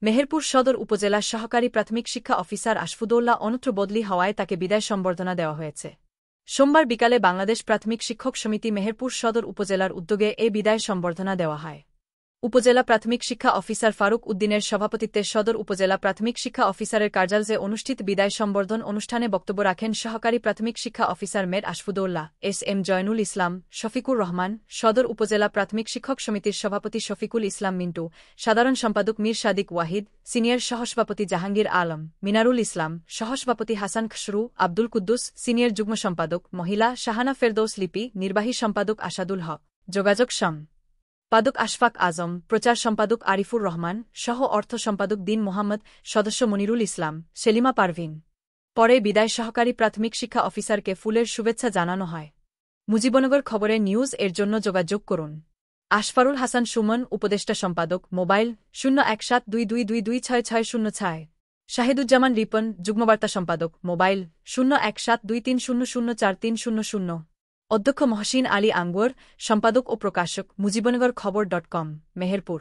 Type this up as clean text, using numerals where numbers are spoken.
মেহেরপুর সদর উপজেলার সহকারী প্রাথমিক শিক্ষা অফিসার আশফুদৌল্লাহ অন্যত্র বদলি হওয়ায় তাকে বিদায় সম্বর্ধনা দেওয়া হয়েছে। সোমবার বিকালে বাংলাদেশ প্রাথমিক শিক্ষক সমিতি মেহেরপুর সদর উপজেলার উদ্যোগে এ বিদায় সম্বর্ধনা দেওয়া হয়। উপজেলা প্রাথমিক শিক্ষা অফিসার ফারুক উদ্দিনের সভাপতিত্বে সদর উপজেলা প্রাথমিক শিক্ষা অফিসারের কার্যালয়ে অনুষ্ঠিত বিদায় সম্বর্ধন অনুষ্ঠানে বক্তব্য রাখেন সহকারী প্রাথমিক শিক্ষা অফিসার মেড আশফুদৌল্লাহ, এস.এম. জয়নুল ইসলাম, শফিকুর রহমান, সদর উপজেলা প্রাথমিক শিক্ষক সমিতির সভাপতি শফিকুল ইসলাম মিন্টু, সাধারণ সম্পাদক মীর সাদিক ওয়াহিদ, সিনিয়র সহসভাপতি জাহাঙ্গীর আলম, মিনারুল ইসলাম, সহসভাপতি হাসান খসরু, আব্দুল কুদ্দুস, সিনিয়র যুগ্ম সম্পাদক মহিলা শাহানা ফেরদৌস লিপি, নির্বাহী সম্পাদক আসাদুল হক, যোগাযোগ সম্পাদক আশফাক আজম, প্রচার সম্পাদক আরিফুর রহমান, সহ অর্থ সম্পাদক দিন মোহাম্মদ, সদস্য মনিরুল ইসলাম, সেলিমা পারভিন। পরে বিদায় সহকারী প্রাথমিক শিক্ষা অফিসারকে ফুলের শুভেচ্ছা জানানো হয়। মুজিবনগর খবরের নিউজ এর জন্য যোগাযোগ করুন। আশফারুল হাসান সুমন, উপদেষ্টা সম্পাদক, মোবাইল 01722226606। শাহিদুজ্জামান রিপন, যুগ্মবার্তা সম্পাদক, মোবাইল 01723004300। অধ্যক্ষ মহসিন আলী আঙ্গুর, সম্পাদক ও প্রকাশক, মুজিবনগর খবর.com, মেহেরপুর।